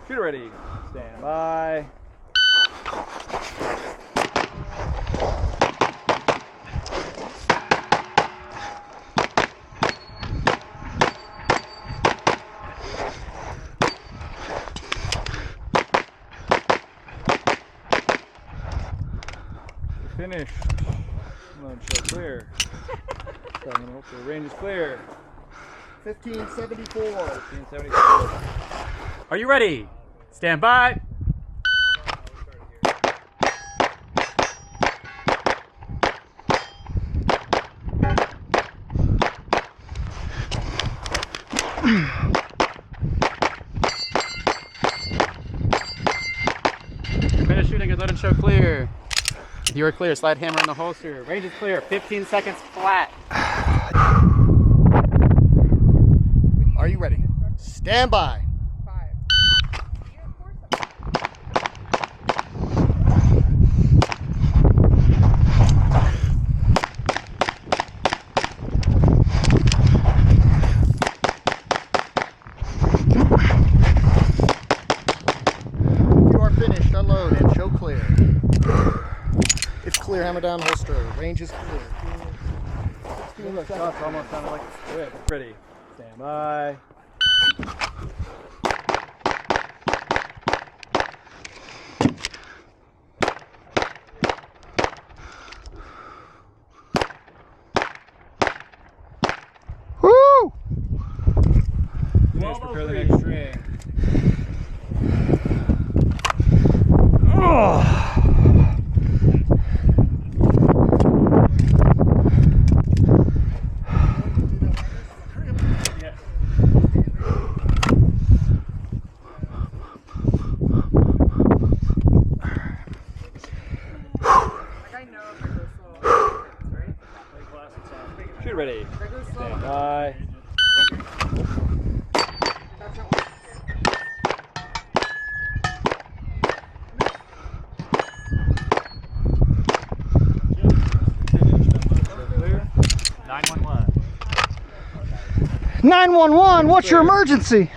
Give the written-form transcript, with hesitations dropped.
Shooter ready. Stand by. Finished. Load show clear. 7, hopefully range is clear. 1574. 1574. Are you ready? Stand by. Finish shooting and let it show clear. You are clear. Slide hammer in the holster. Range is clear. 15 seconds flat. Are you ready? Stand by. 5. You are finished. Unload and show clear. It's clear. Hammer down holster. Range is clear. Shots almost sounded like a script. Ready. Stand by. Woo! Finish. Prepare the next string. Shoot ready. Stand by. Clear. 911. 911, what's your emergency?